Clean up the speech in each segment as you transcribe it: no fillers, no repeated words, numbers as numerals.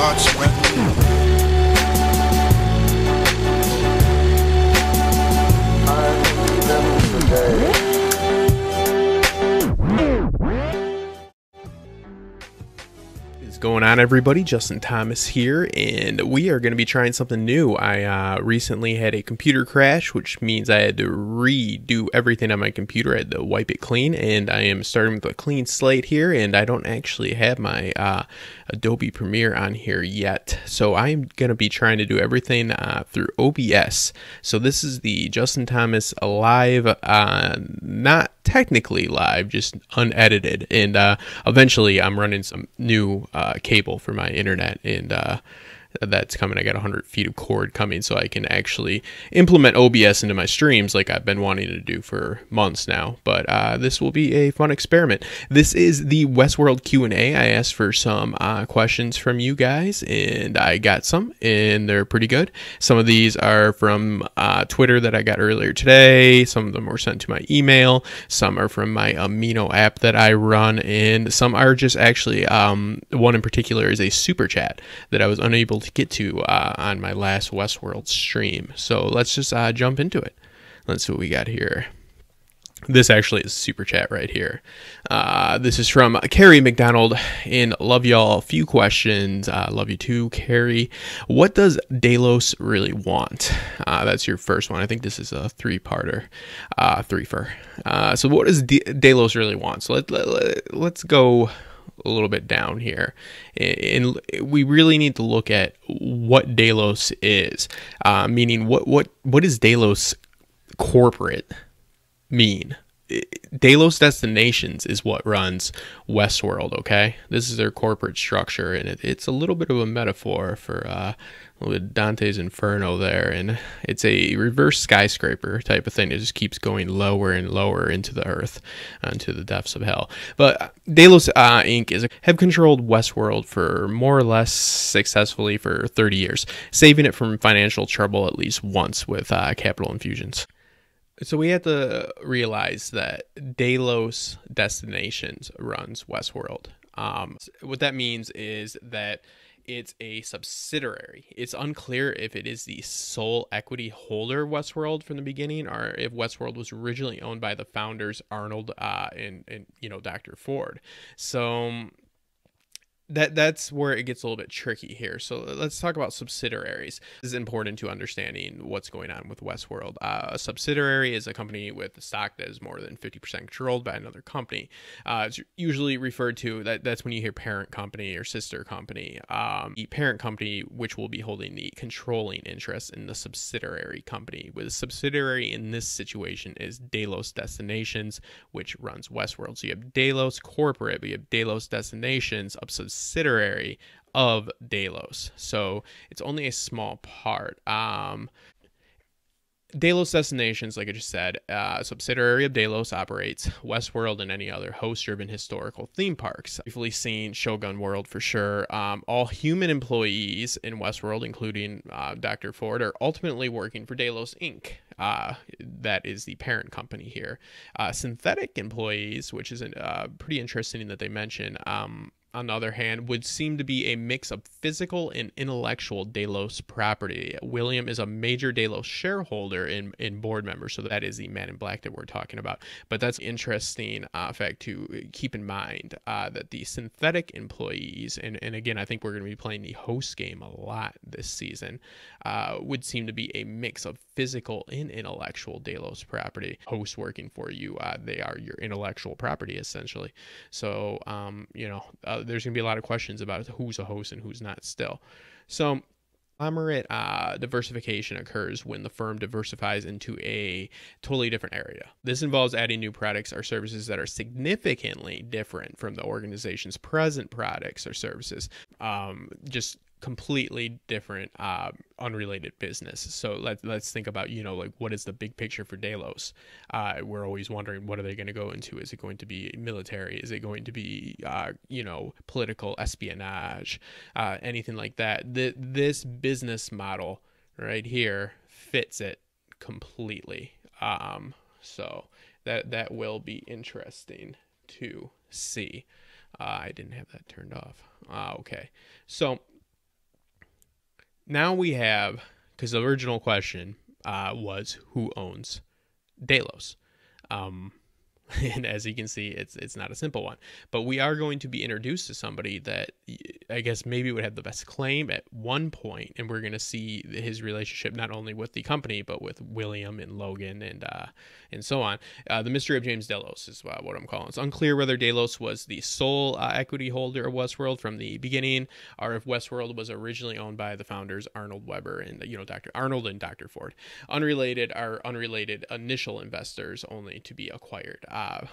blood sweat. Going on, everybody? Justin Thomas here, and we are going to be trying something new. I recently had a computer crash, which means I had to redo everything on my computer. I had to wipe it clean, and I am starting with a clean slate here, and I don't actually have my Adobe Premiere on here yet. So I'm going to be trying to do everything through OBS. So this is the Justin Thomas live, not technically live, just unedited, and eventually I'm running some new cable for my internet, and that's coming. I got 100 feet of cord coming, so I can actually implement OBS into my streams like I've been wanting to do for months now. But this will be a fun experiment. This is the Westworld Q&A. I asked for some questions from you guys, and I got some, and they're pretty good. Some of these are from Twitter that I got earlier today. Some of them were sent to my email. Some are from my Amino app that I run, and some are just actually, one in particular is a super chat that I was unable to get to on my last Westworld stream. So let's just jump into it. Let's see what we got here. This actually is super chat right here. This is from Carrie McDonald, and love y'all. A few questions. Love you too, Carrie. What does Delos really want? That's your first one. I think this is a three-parter, threefer. So what does Delos really want? So let's go a little bit down here, and we really need to look at what Delos is, meaning what does Delos corporate mean? Delos Destinations is what runs Westworld, okay? This is their corporate structure, and it's a little bit of a metaphor for with Dante's Inferno there, and it's a reverse skyscraper type of thing. It just keeps going lower and lower into the earth, into the depths of hell. But Delos Inc. have controlled Westworld for more or less successfully for 30 years, saving it from financial trouble at least once with capital infusions. So we have to realize that Delos Destinations runs Westworld. What that means is that it's a subsidiary. It's unclear if it is the sole equity holder of Westworld from the beginning, or if Westworld was originally owned by the founders Arnold and Dr. Ford. So that's where it gets a little bit tricky here. So let's talk about subsidiaries. This is important to understanding what's going on with Westworld. A subsidiary is a company with a stock that is more than 50% controlled by another company. It's usually referred to, that's when you hear parent company or sister company. The parent company, which will be holding the controlling interest in the subsidiary company. With a subsidiary in this situation is Delos Destinations, which runs Westworld. So you have Delos Corporate, but you have Delos Destinations, a subsidiary of Delos. So it's only a small part. Delos Destinations, like I just said, a subsidiary of Delos, operates Westworld and any other host-driven historical theme parks. Briefly seen Shogun World for sure. All human employees in Westworld, including Dr. Ford, are ultimately working for Delos Inc. That is the parent company here. Synthetic employees, which is pretty interesting that they mention, on the other hand, would seem to be a mix of physical and intellectual Delos property. William is a major Delos shareholder in board member, so that is the man in black that we're talking about. But that's an interesting fact to keep in mind, that the synthetic employees, and again, I think we're going to be playing the host game a lot this season, would seem to be a mix of physical and intellectual Delos property. Hosts working for you, they are your intellectual property, essentially. So, there's going to be a lot of questions about who's a host and who's not still. So conglomerate diversification occurs when the firm diversifies into a totally different area. This involves adding new products or services that are significantly different from the organization's present products or services. Just completely different, unrelated business. So let's think about, like, what is the big picture for Delos? We're always wondering, what are they going to go into? Is it going to be military? Is it going to be, political espionage, anything like that? This business model right here fits it completely. So that will be interesting to see. I didn't have that turned off. Okay. So now we have, because the original question was who owns Delos. Um, and as you can see, it's not a simple one. But we are going to be introduced to somebody that I guess maybe would have the best claim at one point, and we're going to see his relationship not only with the company but with William and Logan and so on. The mystery of James Delos is what I'm calling. It's unclear whether Delos was the sole equity holder of Westworld from the beginning, or if Westworld was originally owned by the founders Arnold Weber and Dr. Arnold and Dr. Ford. Unrelated initial investors, only to be acquired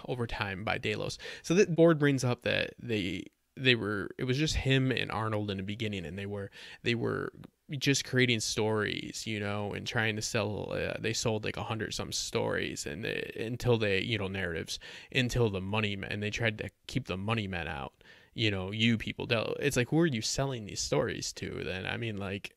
over time by Delos. So the board brings up that it was just him and Arnold in the beginning, and they were just creating stories, and trying to sell. They sold like 100 some stories, and until they narratives, until the money men, and they tried to keep the money men out. You people, it's like, who are you selling these stories to then? I mean, like,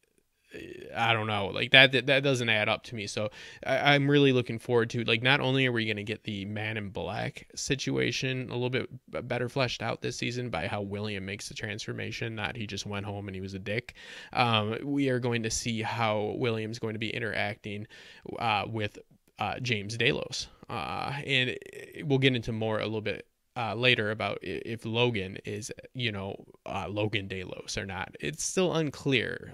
I don't know, like that doesn't add up to me. So I'm really looking forward to, like, not only are we going to get the Man in Black situation a little bit better fleshed out this season by how William makes the transformation, not he just went home and he was a dick. We are going to see how William's going to be interacting with James Delos, and we'll get into more a little bit later about if Logan is, Logan Delos or not. It's still unclear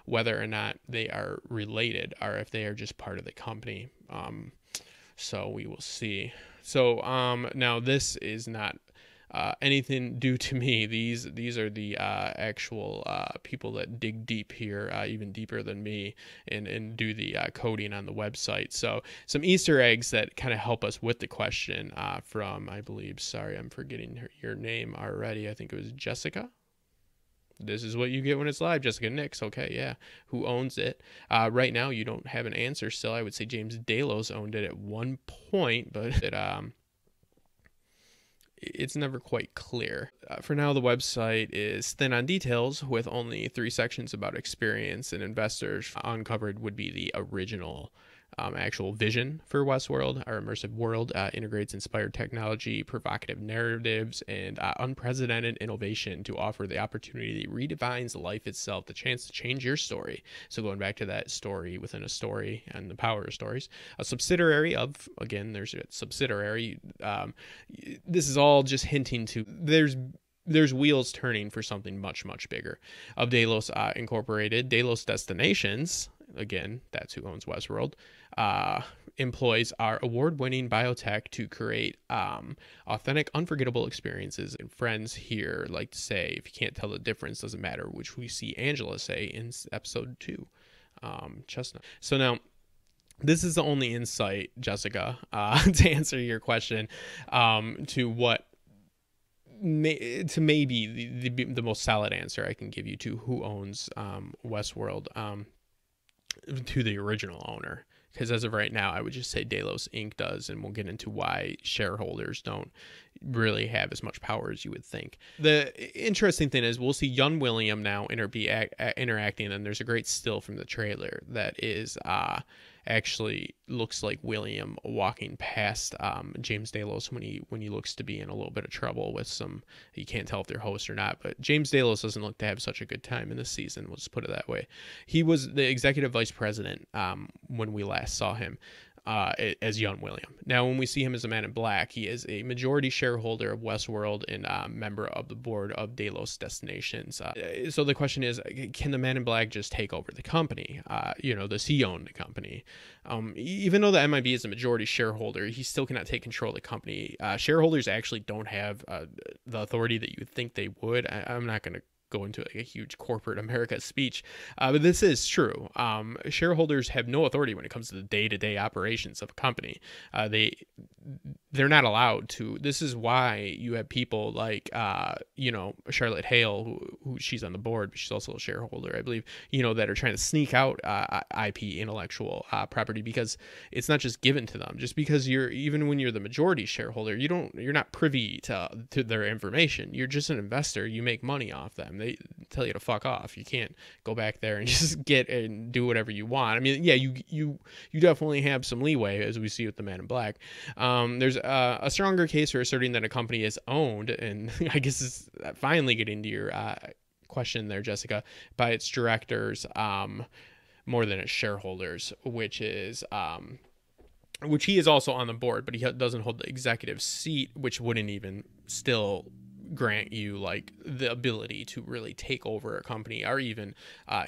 whether or not they are related or if they are just part of the company. So we will see. So now this is not anything due to me. These are the actual people that dig deep here, even deeper than me, and do the coding on the website. So some Easter eggs that kind of help us with the question from, I believe, sorry, I'm forgetting your name already. I think it was Jessica. This is what you get when it's live. Jessica Nix. Okay, yeah. Who owns it? Right now, you don't have an answer still. I would say James Delos owned it at one point, but it's never quite clear. For now, the website is thin on details, with only 3 sections about experience and investors. Uncovered would be the original actual vision for Westworld. Our immersive world integrates inspired technology, provocative narratives, and unprecedented innovation to offer the opportunity that redefines life itself, the chance to change your story. So going back to that story within a story and the power of stories, a subsidiary of, again, there's a subsidiary. This is all just hinting to there's wheels turning for something much, much bigger. Of Delos Incorporated, Delos Destinations, again, that's who owns Westworld, employs our award-winning biotech to create authentic, unforgettable experiences. And friends here like to say, if you can't tell the difference, doesn't matter, which we see Angela say in episode 2, Chestnut. So now, this is the only insight, Jessica, to answer your question, to what maybe the most solid answer I can give you to who owns Westworld, to the original owner. Because as of right now, I would just say Delos Inc. does, and we'll get into why shareholders don't really have as much power as you would think. The interesting thing is we'll see young William now interacting, and there's a great still from the trailer that is actually looks like William walking past James Delos when he looks to be in a little bit of trouble with some, you can't tell if they're hosts or not, but James Delos doesn't look to have such a good time in this season, we'll just put it that way. He was the executive vice president when we last saw him as young William. Now, when we see him as a Man in Black, he is a majority shareholder of Westworld and member of the board of Delos Destinations. So the question is, can the Man in Black just take over the company? Does he own the company? Even though the MIB is a majority shareholder, he still cannot take control of the company. Shareholders actually don't have the authority that you would think they would. I'm not going to go into like a huge corporate America speech, but this is true. Shareholders have no authority when it comes to the day-to-day operations of a company. They're not allowed to. This is why you have people like Charlotte Hale, who she's on the board, but she's also a shareholder, I believe, that are trying to sneak out IP, intellectual property, because it's not just given to them. Just because even when you're the majority shareholder, you're not privy to their information. You're just an investor. You make money off them. They tell you to fuck off. You can't go back there and just get and do whatever you want. I mean, yeah, you definitely have some leeway, as we see with the Man in Black. There's a stronger case for asserting that a company is owned, and I guess it's finally getting to question there, Jessica, by its directors more than its shareholders, which he is also on the board, but he doesn't hold the executive seat, which wouldn't even still grant you like the ability to really take over a company or even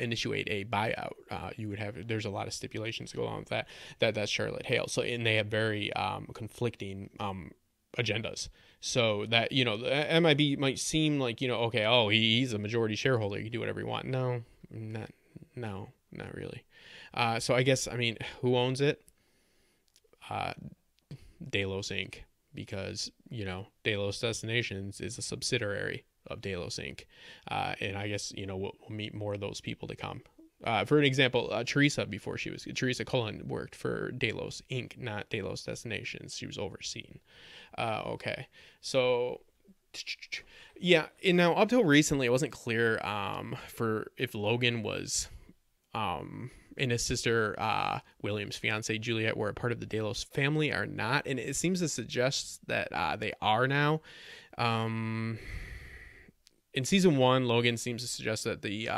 initiate a buyout. You would have, there's a lot of stipulations to go along with that's Charlotte Hale. So, and they have very conflicting agendas. So that, you know, the MIB might seem like, you know, okay, oh, he's a majority shareholder, you can do whatever you want. No, not really. So I guess, I mean, who owns it? Delos Inc., because, you know, Delos Destinations is a subsidiary of Delos Inc. And I guess, you know, we'll meet more of those people to come. For an example, Teresa Cullen worked for Delos Inc., not Delos Destinations. She was overseeing. Okay. So, yeah. And now up till recently, it wasn't clear for if Logan was and his sister William's fiance Juliet were a part of the Delos family or not, and it seems to suggest that they are now. In season 1, Logan seems to suggest that the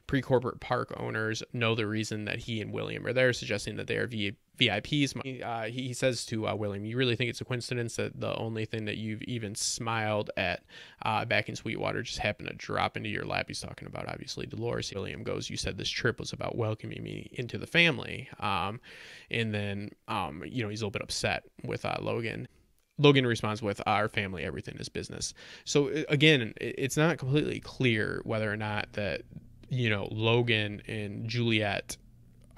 pre-corporate park owners know the reason that he and William are there, suggesting that they are VIPs. He says to William, "You really think it's a coincidence that the only thing that you've even smiled at back in Sweetwater just happened to drop into your lap?" He's talking about, obviously, Dolores. William goes, "You said this trip was about welcoming me into the family." And then, you know, he's a little bit upset with Logan. Logan responds with, "Our family, everything is business." So again, it's not completely clear whether or not that, you know, Logan and Juliet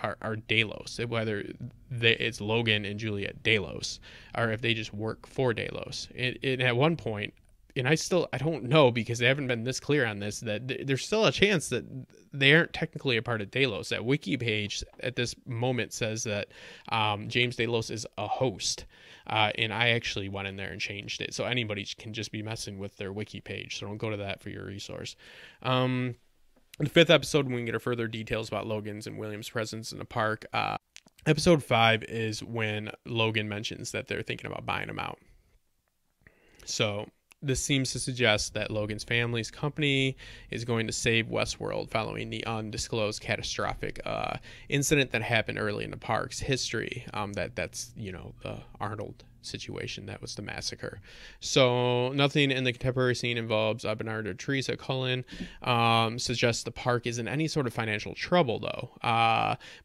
are Delos, whether it's Logan and Juliet Delos, or if they just work for Delos. And at one point, and I don't know, because they haven't been this clear on this, that there's still a chance that they aren't technically a part of Delos. That wiki page at this moment says that James Delos is a host. And I actually went in there and changed it. So anybody can just be messing with their wiki page. So don't go to that for your resource. The 5th episode, we can get further details about Logan's and William's presence in the park. Episode 5 is when Logan mentions that they're thinking about buying him out. So this seems to suggest that Logan's family's company is going to save Westworld following the undisclosed catastrophic incident that happened early in the park's history. That's, you know, the Arnold situation. That was the massacre. So nothing in the contemporary scene involves Bernard or Teresa Cullen. Suggests the park is in any sort of financial trouble, though.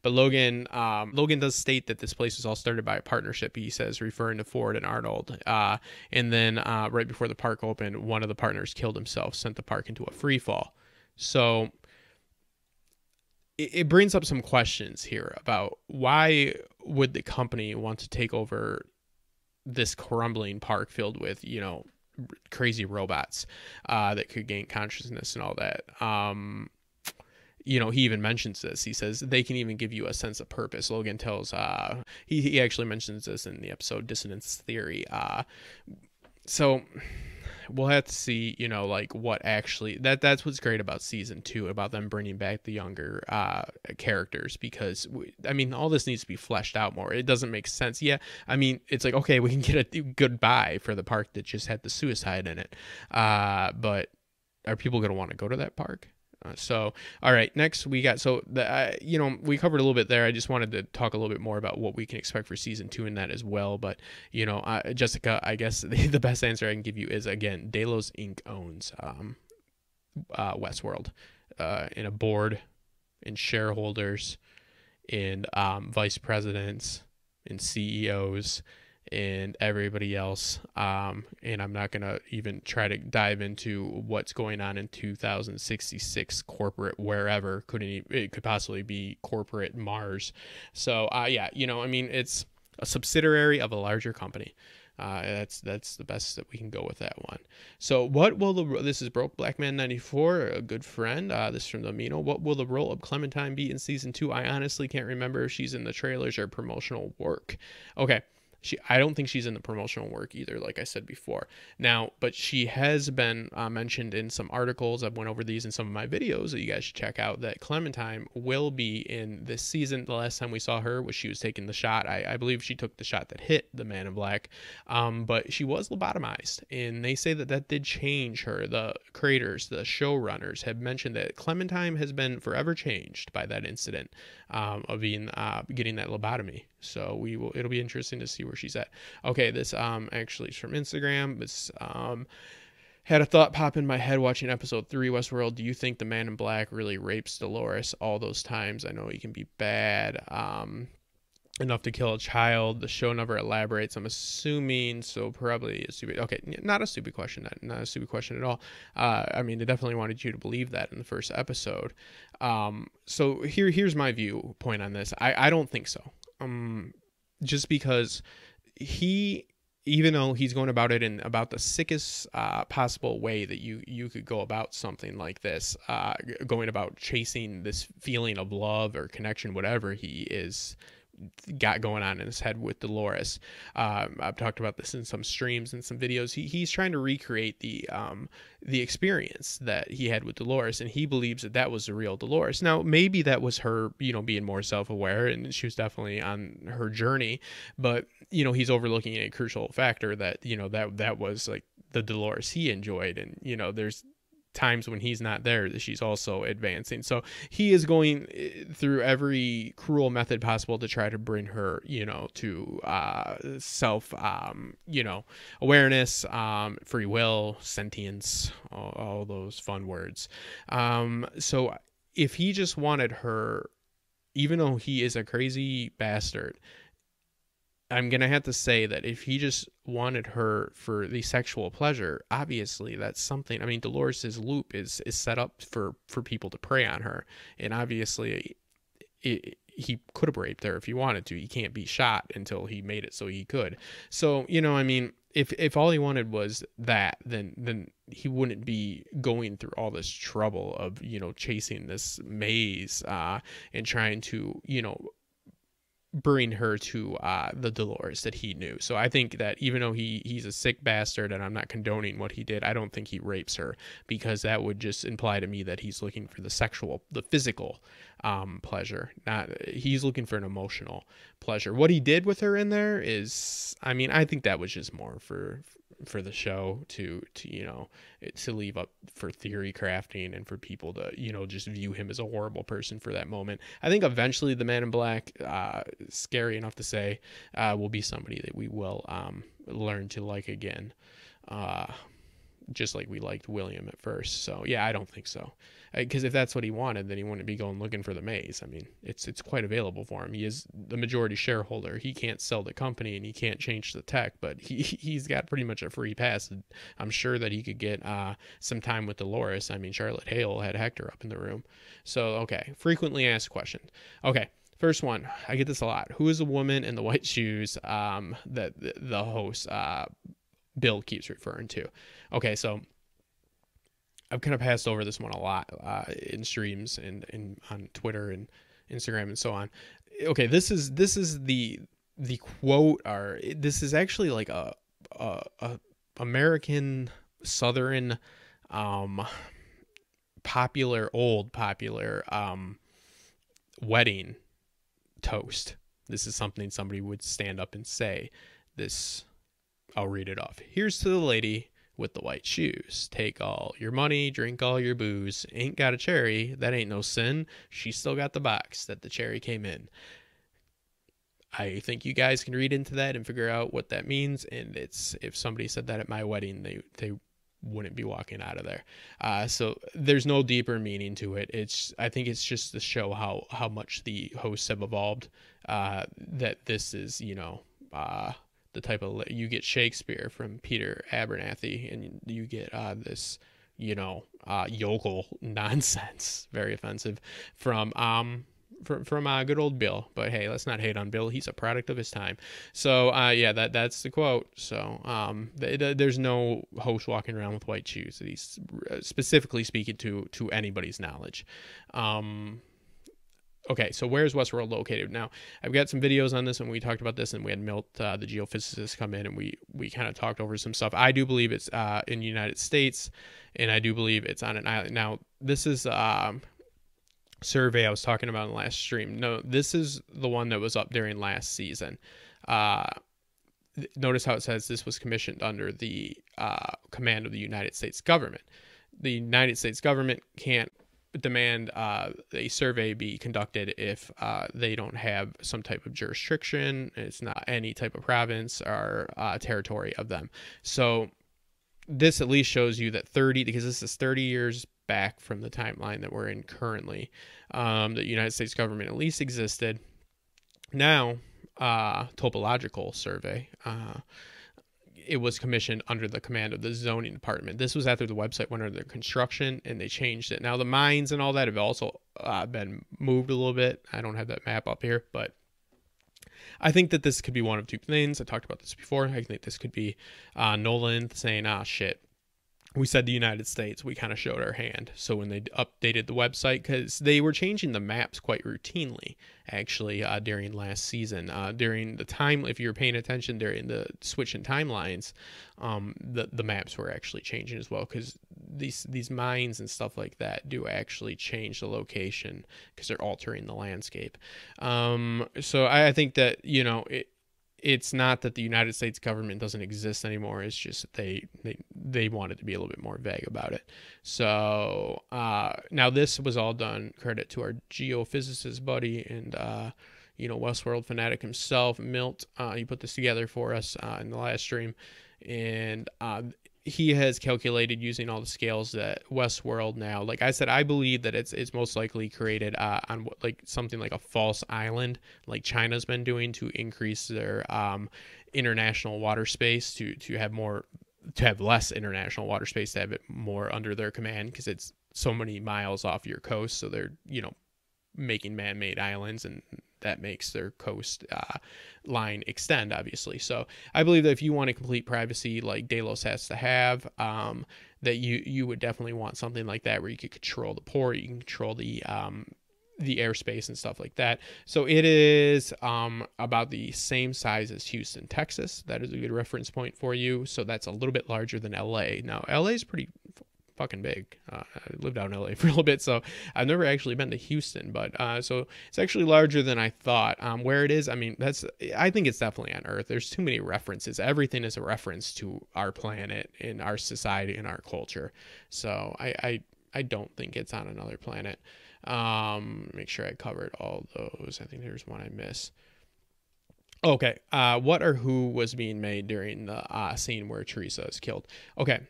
But Logan does state that this place was all started by a partnership, he says, referring to Ford and Arnold. And then right before the park opened, one of the partners killed himself, sent the park into a free fall. So it brings up some questions here about why would the company want to take over this crumbling park filled with, you know, crazy robots that could gain consciousness and all that. You know, he even mentions this. He says they can even give you a sense of purpose. Logan tells, he actually mentions this in the episode Dissonance Theory. So we'll have to see, you know, like what actually, that's what's great about season 2, about them bringing back the younger characters, because I mean, all this needs to be fleshed out more. It doesn't make sense. Yeah, I mean, it's like, okay, we can get a goodbye for the park that just had the suicide in it, but are people going to want to go to that park? So, all right, next we got, so the, you know, we covered a little bit there. I just wanted to talk a little bit more about what we can expect for season 2 in that as well. But, you know, Jessica, I guess the best answer I can give you is, again, Delos Inc. owns Westworld, in a board, in shareholders, in vice presidents, in CEOs, and everybody else. And I'm not going to even try to dive into what's going on in 2066 corporate wherever. It could possibly be corporate Mars. So, yeah, you know, I mean, it's a subsidiary of a larger company. That's the best that we can go with that one. So what will this is Broke Black Man 94, a good friend. This is from the Amino. What will the role of Clementine be in season 2? I honestly can't remember if she's in the trailers or promotional work. Okay. I don't think she's in the promotional work either, like I said before. Now, but she has been mentioned in some articles. I've went over these in some of my videos that you guys should check out, that Clementine will be in this season. The last time we saw her was she was taking the shot. I believe she took the shot that hit the Man in Black, but she was lobotomized, and they say that that did change her. The creators, the showrunners, have mentioned that Clementine has been forever changed by that incident of being getting that lobotomy. So it'll be interesting to see where she's at. Okay, this actually is from Instagram. This had a thought pop in my head watching episode 3 Westworld. Do you think the Man in Black really rapes Dolores all those times? I know he can be bad enough to kill a child. The show never elaborates. I'm assuming, so probably a stupid. Okay, not a stupid question. Not a stupid question at all. I mean, they definitely wanted you to believe that in the first episode. So here's my viewpoint on this. I don't think so. Just because even though he's going about it in about the sickest possible way that you could go about something like this, going about chasing this feeling of love or connection, whatever he is got going on in his head with Dolores. I've talked about this in some streams and some videos. He's trying to recreate the experience that he had with Dolores, and he believes that that was the real Dolores. Now, maybe that was her, being more self-aware, and she was definitely on her journey, but, he's overlooking a crucial factor that, that was like the Dolores he enjoyed. And, there's times when he's not there that she's also advancing. So he is going through every cruel method possible to try to bring her, to self, awareness, free will, sentience, all those fun words. So if he just wanted her, even though he is a crazy bastard, I'm going to have to say that if he just wanted her for the sexual pleasure, obviously that's something. I mean, Dolores' loop is set up for people to prey on her. And obviously he could have raped her if he wanted to. He can't be shot until he made it so he could. So, I mean, if all he wanted was that, then he wouldn't be going through all this trouble of, chasing this maze and trying to, bring her to the Dolores that he knew. So I think that even though he's a sick bastard, and I'm not condoning what he did, I don't think he rapes her, because that would just imply to me that he's looking for the physical pleasure. He's looking for an emotional pleasure. What he did with her in there is, I mean, I think that was just more for the show to leave up for theory crafting and for people to, just view him as a horrible person for that moment. I think eventually the Man in Black, scary enough to say, will be somebody that we will learn to like again, just like we liked William at first. So yeah, I don't think so, because if that's what he wanted, then he wouldn't be going looking for the maze. I mean, it's quite available for him. He is the majority shareholder. He can't sell the company and he can't change the tech, but he's got pretty much a free pass. I'm sure that he could get some time with Dolores. I mean, Charlotte Hale had Hector up in the room. So okay, frequently asked questions. Okay, first one, I get this a lot. Who is the woman in the white shoes that the host Bill keeps referring to? Okay, so I've kind of passed over this one a lot in streams and on Twitter and Instagram and so on. Okay, this is the quote, or this is actually like a American Southern popular wedding toast. This is something somebody would stand up and say. This, I'll read it off. Here's to the lady with the white shoes. Take all your money, drink all your booze. Ain't got a cherry, that ain't no sin. She still got the box that the cherry came in. I think you guys can read into that and figure out what that means. And it's, if somebody said that at my wedding, they wouldn't be walking out of there. So there's no deeper meaning to it. I think it's just to show how much the hosts have evolved. That this is, the type of, you get Shakespeare from Peter Abernathy, and you get this, yokel nonsense, very offensive, from good old Bill. But hey, let's not hate on Bill. He's a product of his time. So yeah, that's the quote. So there's no host walking around with white shoes that he's specifically speaking to anybody's knowledge. Okay, so where's Westworld located? Now, I've got some videos on this, and we talked about this, and we had Milt, the geophysicist, come in, and we kind of talked over some stuff. I do believe it's in the United States, and I do believe it's on an island. Now, this is survey I was talking about in the last stream. No, this is the one that was up during last season. Notice how it says this was commissioned under the command of the United States government. The United States government can't demand a survey be conducted if they don't have some type of jurisdiction. It's not any type of province or territory of them. So this at least shows you that 30, because this is 30 years back from the timeline that we're in currently, the United States government at least existed. Now, topological survey, it was commissioned under the command of the zoning department. This was after the website went under construction and they changed it. Now the mines and all that have also been moved a little bit. I don't have that map up here, but I think that this could be one of two things. I talked about this before. I think this could be Nolan saying, shit, we said the United States, we kind of showed our hand. So when they updated the website, because they were changing the maps quite routinely, actually, during last season. During the time, if you were paying attention during the switch in timelines, the maps were actually changing as well, because these mines and stuff like that do actually change the location because they're altering the landscape. So I think that, you know, it's not that the United States government doesn't exist anymore. It's just that they wanted to be a little bit more vague about it. So now this was all done credit to our geophysicist buddy and Westworld fanatic himself, Milt. He put this together for us in the last stream, and he has calculated using all the scales that Westworld now, like I said, I believe that it's most likely created on like something like a false island, like China's been doing to increase their international water space, to have less international water space, to have it more under their command, because it's so many miles off your coast. So they're, making man-made islands, and that makes their coast line extend, obviously. So I believe that if you want a complete privacy like Delos has to have, that you would definitely want something like that, where you could control the port, you can control the airspace and stuff like that. So it is about the same size as Houston, Texas. That is a good reference point for you. So that's a little bit larger than LA. Now, LA is pretty fucking big. I lived out in LA for a little bit, so I've never actually been to Houston, but so it's actually larger than I thought. Where it is, I mean, I think it's definitely on Earth. There's too many references. Everything is a reference to our planet and our society and our culture. So I don't think it's on another planet. Make sure I covered all those. I think there's one I missed. Okay. What or who was being made during the scene where Teresa is killed? Okay.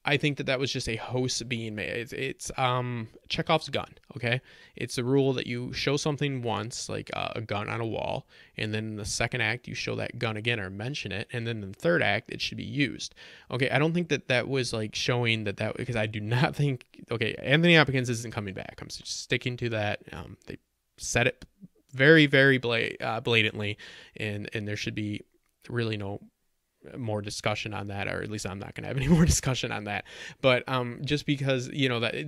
I think that was just a host being made. It's Chekhov's gun, okay? It's a rule that you show something once, like a gun on a wall, and then in the second act, you show that gun again or mention it, and then in the third act, it should be used. Okay, I don't think that was like showing that, because I do not think, okay, Anthony Hopkins isn't coming back. I'm just sticking to that. They said it very, very blatantly, and there should be really no more discussion on that, or at least I'm not going to have any more discussion on that. But just because, that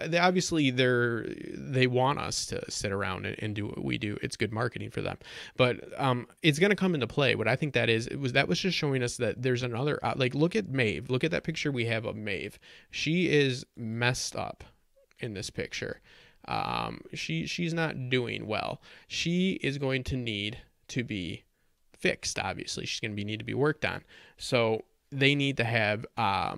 they obviously they want us to sit around and do what we do. It's good marketing for them, but it's going to come into play. What I think that was just showing us that there's another, like, look at Maeve. Look at that picture we have of Maeve. She is messed up in this picture. She's not doing well. She is going to need to be fixed. Obviously, she's going to need to be worked on. So they need to have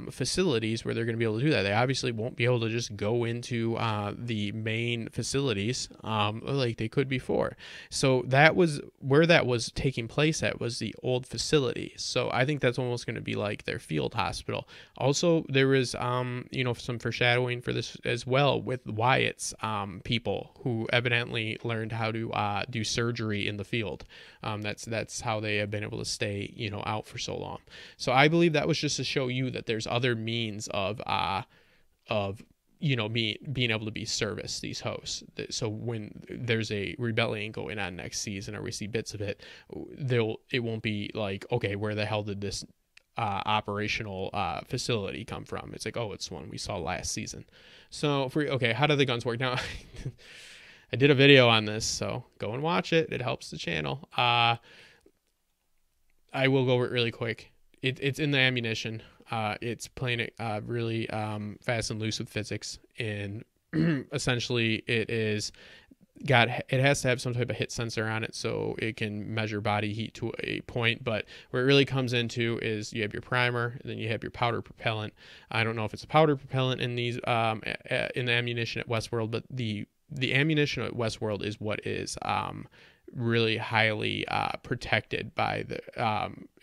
facilities where they're going to be able to do that. They obviously won't be able to just go into the main facilities like they could before. So that was where that was taking place at, was the old facility. So I think that's almost going to be like their field hospital. Also, there was some foreshadowing for this as well with Wyatt's people who evidently learned how to do surgery in the field. That's how they have been able to stay out for so long. So I believe that was just to show you that there's other means of being able to be serviced, these hosts. So when there's a rebellion going on next season, or we see bits of it, it won't be like, okay, where the hell did this operational facility come from? It's like, oh, it's one we saw last season. So how do the guns work now? I did a video on this, so go and watch it. It helps the channel. I will go over it really quick. It's in the ammunition. It's playing it really fast and loose with physics, and essentially it has to have some type of hit sensor on it so it can measure body heat to a point. But where it really comes into is you have your primer, and then you have your powder propellant. I don't know if it's a powder propellant in these in the ammunition at Westworld, but the ammunition at Westworld is what is really highly protected by the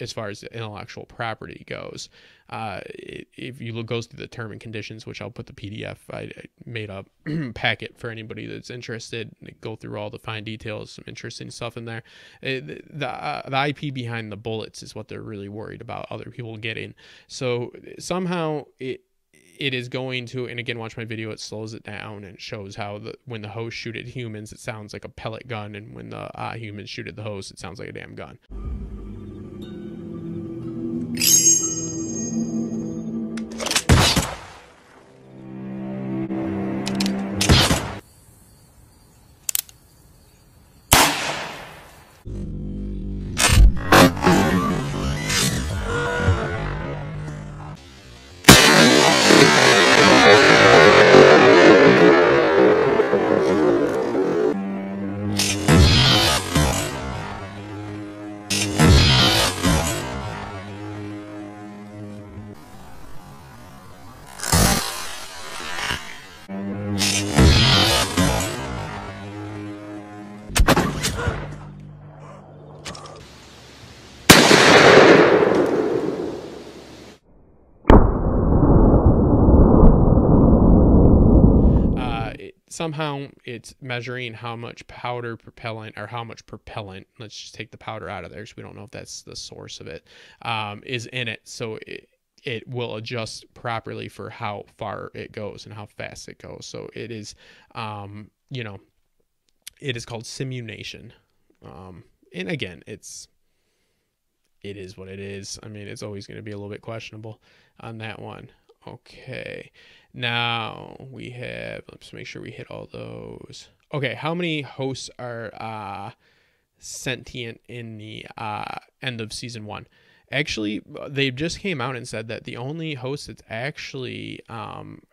as far as the intellectual property goes. If you goes through the term and conditions, which I'll put the PDF, I made a packet for anybody that's interested, go through all the fine details, some interesting stuff in there. The IP behind the bullets is what they're really worried about other people getting. So somehow it is going to, and again, watch my video, it slows it down and shows how when the host shoot at humans, it sounds like a pellet gun, and when the humans shoot at the host, it sounds like a damn gun. Somehow it's measuring how much powder propellant, or how much propellant, let's just take the powder out of there because we don't know if that's the source of it, is in it. So it will adjust properly for how far it goes and how fast it goes. So it is, you know, it is called simulation. And again, it is what it is. I mean, it's always going to be a little bit questionable on that one. Okay, now we have, let's make sure we hit all those. Okay, how many hosts are sentient in the end of season 1? Actually, they just came out and said that the only host that's actually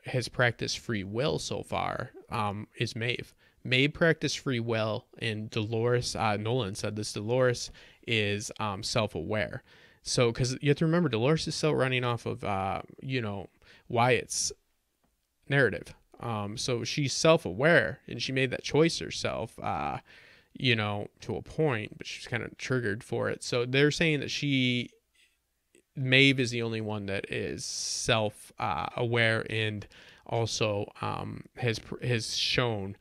has practiced free will so far is Maeve. Maeve practiced free will, and Dolores, Nolan said this, Dolores is self-aware. So, because you have to remember, Dolores is still running off of, you know, Wyatt's narrative. So she's self-aware, and she made that choice herself, you know, to a point, but she's kind of triggered for it. So they're saying that Maeve is the only one that is self-aware, and also has shown,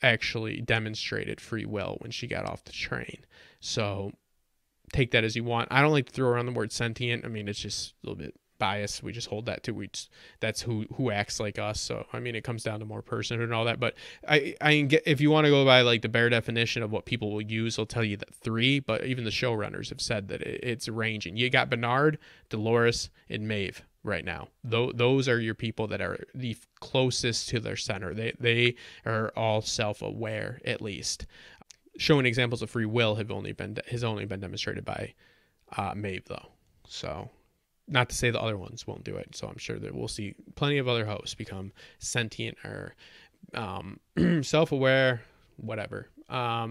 actually demonstrated free will when she got off the train. So take that as you want. I don't like to throw around the word sentient. I mean, it's just a little bit biased. We just hold that to, that's who acts like us. So I mean, it comes down to more personhood and all that. But I get, if you want to go by like the bare definition of what people will use, they'll tell you that 3. But even the showrunners have said that it's ranging. You got Bernard, Dolores, and Maeve right now. Those are your people that are the closest to their center. They are all self-aware, at least. Showing examples of free will has only been demonstrated by Maeve, though. So, not to say the other ones won't do it. So I'm sure that we'll see plenty of other hosts become sentient or self-aware, whatever.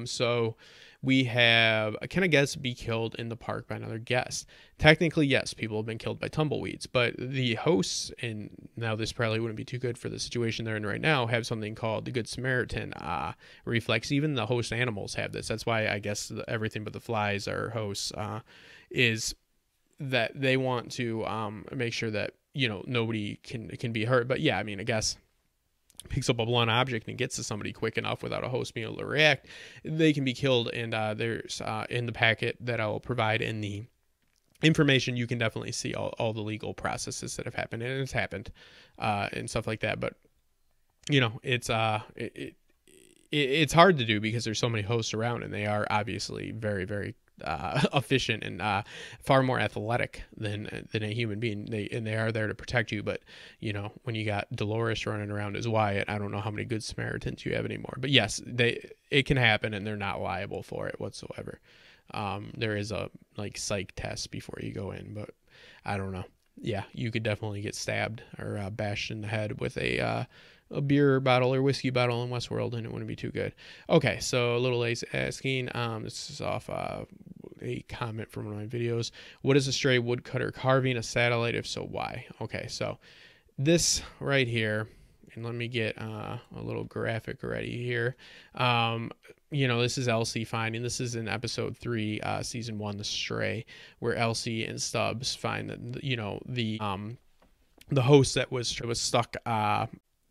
So we have, can a guest be killed in the park by another guest? Technically, yes, people have been killed by tumbleweeds, but the hosts, and now this probably wouldn't be too good for the situation they're in right now, have something called the Good Samaritan reflex. Even the host animals have this. That's why I guess everything but the flies are hosts, is that they want to make sure that, you know, nobody can be hurt. But yeah, I mean, I guess picks up a blunt object and gets to somebody quick enough without a host being able to react, they can be killed. And there's in the packet that I'll provide in the information, you can definitely see all the legal processes that have happened, and it's happened and stuff like that. But you know, it's hard to do because there's so many hosts around, and they are obviously very, very efficient and far more athletic than a human being. They are there to protect you. But you know, when you got Dolores running around as Wyatt, I don't know how many good Samaritans you have anymore. But yes, it can happen, and they're not liable for it whatsoever. There is a like psych test before you go in, but I don't know. Yeah, you could definitely get stabbed or bashed in the head with a beer bottle or whiskey bottle in Westworld, and it wouldn't be too good. Okay, so Little Ace asking, this is off a comment from one of my videos. What is a stray woodcutter carving? A satellite? If so, why? Okay, so this right here, and let me get a little graphic ready here. You know, this is Elsie finding, this is in episode 3, season 1, The Stray, where Elsie and Stubbs find that, you know, the host that was stuck,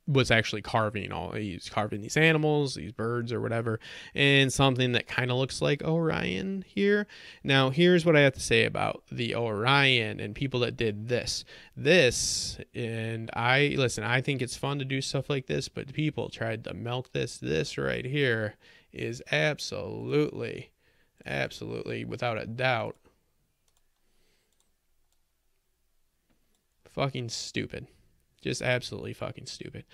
was actually he's carving these animals, these birds or whatever, and something that kind of looks like Orion here. Now, here's what I have to say about the Orion and people that did this, and I think it's fun to do stuff like this, but people tried to milk this right here is absolutely, without a doubt, fucking stupid. Just absolutely fucking stupid.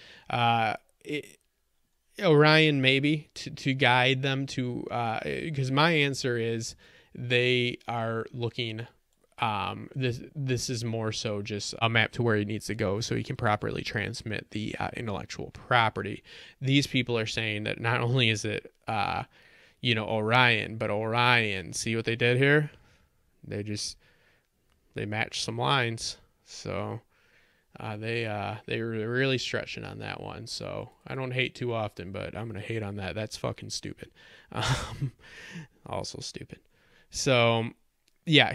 Orion, maybe, to guide them to, because my answer is they are looking, this is more so just a map to where he needs to go so he can properly transmit the intellectual property. These people are saying that not only is it, you know, Orion, but Orion, see what they did here? They matched some lines. So they were really stretching on that one. So I don't hate too often, but I'm gonna hate on that. That's fucking stupid. Also stupid. So yeah,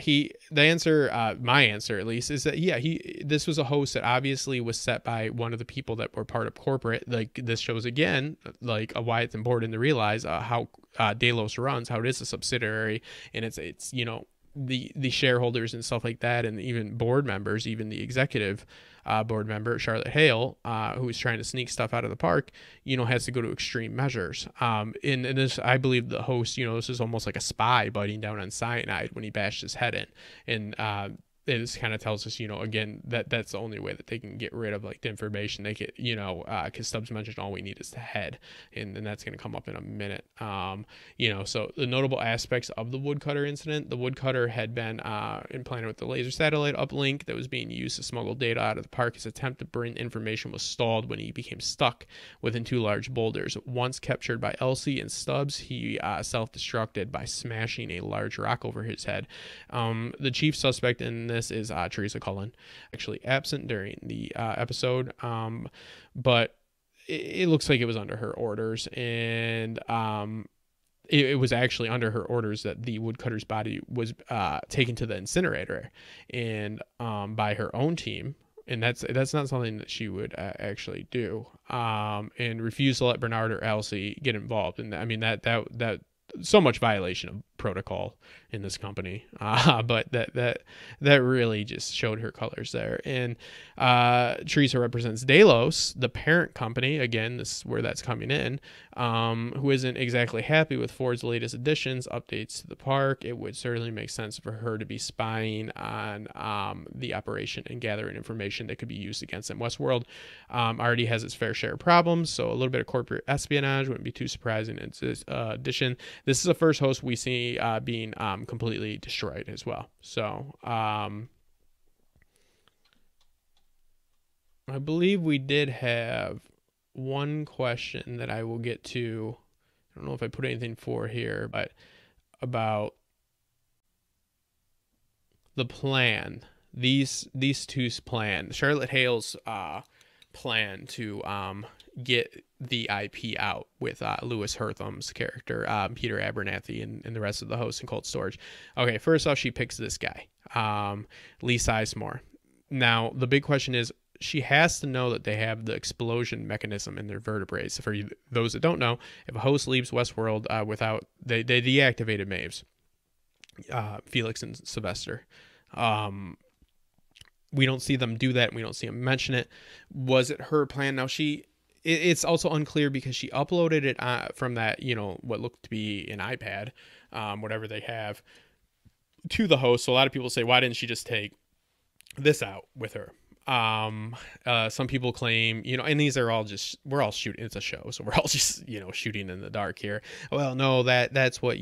my answer at least is that yeah, this was a host that obviously was set by one of the people that were part of corporate. Like, this shows again, like, why it's important to realize how Delos runs, how it is a subsidiary, and it's you know, the shareholders and stuff like that, and even board members, even the executive board member Charlotte Hale, who is trying to sneak stuff out of the park, you know, has to go to extreme measures. In this, I believe the host, you know, this is almost like a spy biting down on cyanide when he bashed his head in, and it kind of tells us, you know, again, that's the only way that they can get rid of like the information they get, you know, because Stubbs mentioned all we need is the head, and that's going to come up in a minute. You know, so the notable aspects of the Woodcutter incident: the Woodcutter had been implanted with the laser satellite uplink that was being used to smuggle data out of the park. His attempt to bring information was stalled when he became stuck within 2 large boulders. Once captured by Elsie and Stubbs, he self-destructed by smashing a large rock over his head. The chief suspect in this is Teresa Cullen, actually absent during the episode, but it looks like it was under her orders, and it was actually under her orders that the woodcutter's body was taken to the incinerator, and by her own team, and that's not something that she would actually do, and refused to let Bernard or Elsie get involved. And I mean, that so much violation of protocol in this company, but that really just showed her colors there. And Teresa represents Delos, the parent company. Again, this is where that's coming in, who isn't exactly happy with Ford's latest additions, updates to the park. It would certainly make sense for her to be spying on the operation and gathering information that could be used against them. Westworld already has its fair share of problems, so a little bit of corporate espionage wouldn't be too surprising in this addition. This is the first host we see being completely destroyed as well. So I believe we did have one question that I will get to. I don't know if I put anything for here, but about the plan. These two's plan. Charlotte Hale's plan to get the IP out with Lewis Hertham's character, Peter Abernathy, and the rest of the hosts in Cold Storage. Okay, first off, she picks this guy, Lee Sizemore. Now, the big question is, she has to know that they have the explosion mechanism in their vertebrae. So for those that don't know, if a host leaves Westworld without, they deactivated Maves, Felix and Sylvester. We don't see them do that. We don't see them mention it. Was it her plan? Now, it's also unclear because she uploaded it from that, you know, what looked to be an iPad, whatever they have. to the host. So a lot of people say, why didn't she just take this out with her? Some people claim, and these are all just, we're all shooting, it's a show, so we're all just, shooting in the dark here. Well, no, that's what,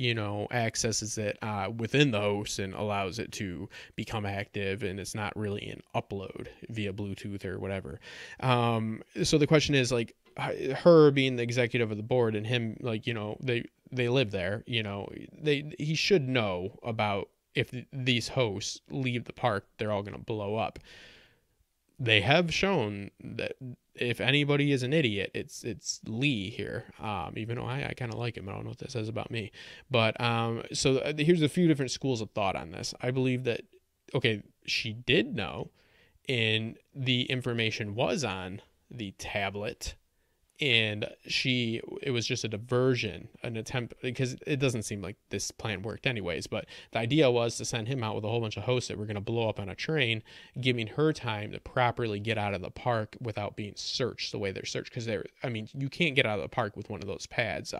accesses it within the host and allows it to become active, and it's not really an upload via Bluetooth or whatever. So the question is, like, her being the executive of the board and him, like, they live there, he should know about if these hosts leave the park, they're all going to blow up. They have shown that if anybody is an idiot, it's Lee here. Even though I kind of like him, I don't know what that says about me. But so here's a few different schools of thought on this. I believe that, okay, she did know, and the information was on the tablet, and it was just a diversion, an attempt, because it doesn't seem like this plan worked anyways, but the idea was to send him out with a whole bunch of hosts that were going to blow up on a train, giving her time to properly get out of the park without being searched the way they're searched, because you can't get out of the park with one of those pads.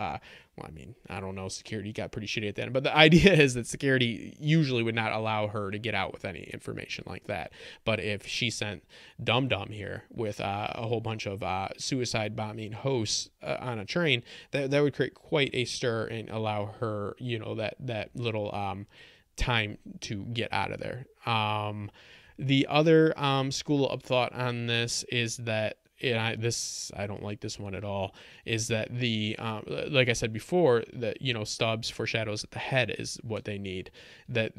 Well, I don't know, security got pretty shitty at the end, but the idea is that security usually would not allow her to get out with any information like that. But if she sent Dum Dum here with a whole bunch of suicide bombing hosts on a train, that would create quite a stir and allow her, that little time to get out of there. The other school of thought on this is that, and I don't like this one at all, is that the like I said before, that stubs for shadows at the head is what they need, that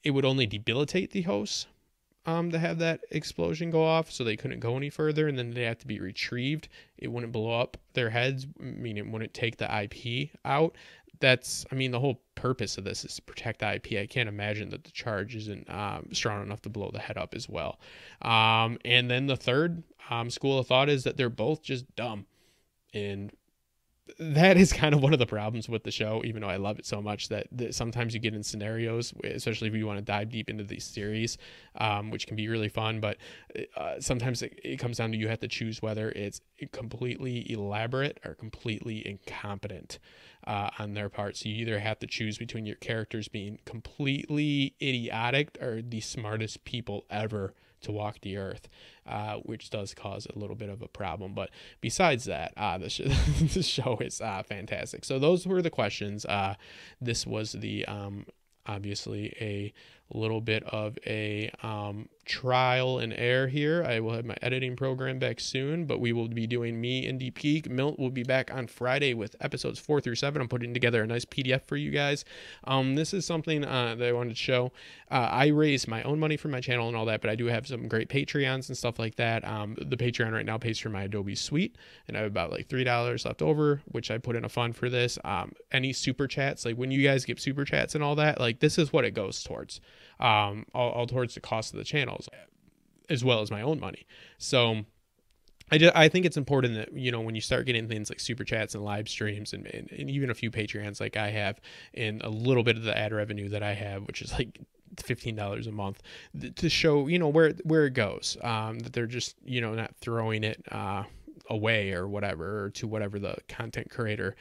it would only debilitate the hosts to have that explosion go off, so they couldn't go any further, and then they have to be retrieved. It wouldn't blow up their heads, it wouldn't take the IP out. That's, the whole purpose of this is to protect the IP. I can't imagine that the charge isn't strong enough to blow the head up as well. And then the third school of thought is that they're both just dumb. And that is kind of one of the problems with the show, even though I love it so much, that sometimes you get in scenarios, especially if you want to dive deep into these series, which can be really fun, but sometimes it comes down to, you have to choose whether it's completely elaborate or completely incompetent on their part. So you either have to choose between your characters being completely idiotic or the smartest people ever to walk the earth, which does cause a little bit of a problem. But besides that, the show is fantastic. So those were the questions. This was the obviously a little bit of a trial and error here. I will have my editing program back soon, but we will be doing me and Peaky. Milt will be back on Friday with episodes 4 through 7. I'm putting together a nice PDF for you guys. This is something that I wanted to show. I raise my own money for my channel and all that, but I do have some great Patreons and stuff like that. The Patreon right now pays for my Adobe Suite, and I have about like $3 left over, which I put in a fund for this. Any super chats, like when you guys get super chats and all that, like this is what it goes towards. All towards the cost of the channels, as well as my own money. So I think it's important that, when you start getting things like super chats and live streams and even a few Patreons like I have, and a little bit of the ad revenue that I have, which is like $15 a month, to show, where it goes, that they're just, not throwing it away or whatever, or to whatever the content creator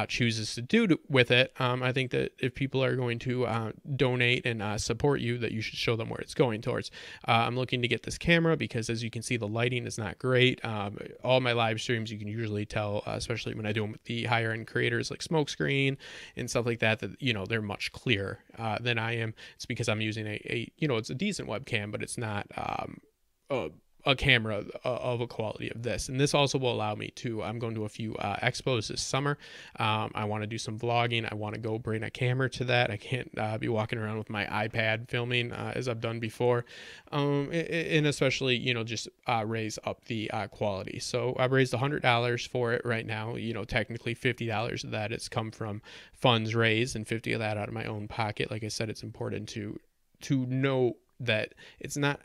chooses to do with it. I think that if people are going to donate and support you, that you should show them where it's going towards. I'm looking to get this camera because, as you can see, the lighting is not great. All my live streams, you can usually tell, especially when I do them with the higher end creators like Smokescreen and stuff like that, they're much clearer than I am. It's because I'm using it's a decent webcam, but it's not a camera of a quality of this. And this also will allow me to, I'm going to a few expos this summer. I want to do some vlogging. I want to go bring a camera to that. I can't be walking around with my iPad filming as I've done before. And especially, just raise up the quality. So I've raised $100 for it right now. Technically $50 of that has come from funds raised, and 50 of that out of my own pocket. Like I said, it's important to know that it's not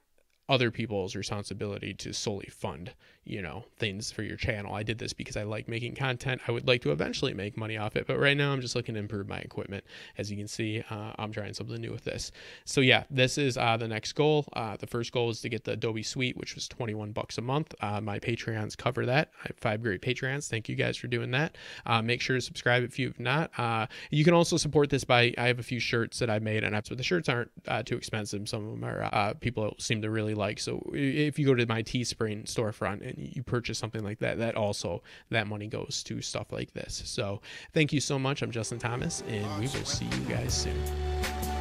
other people's responsibility to solely fund, you know, things for your channel. I did this because I like making content. I would like to eventually make money off it, but right now I'm just looking to improve my equipment. As you can see, I'm trying something new with this. So yeah, this is the next goal. The first goal is to get the Adobe Suite, which was $21 a month. My Patreons cover that. I have 5 great Patreons. Thank you guys for doing that. Make sure to subscribe if you've not. You can also support this by, I have a few shirts that I made, and the shirts aren't too expensive. Some of them are people seem to really like. So if you go to my Teespring storefront and you purchase something like that, that money goes to stuff like this. So thank you so much. I'm Justin Thomas, and we will see you guys soon.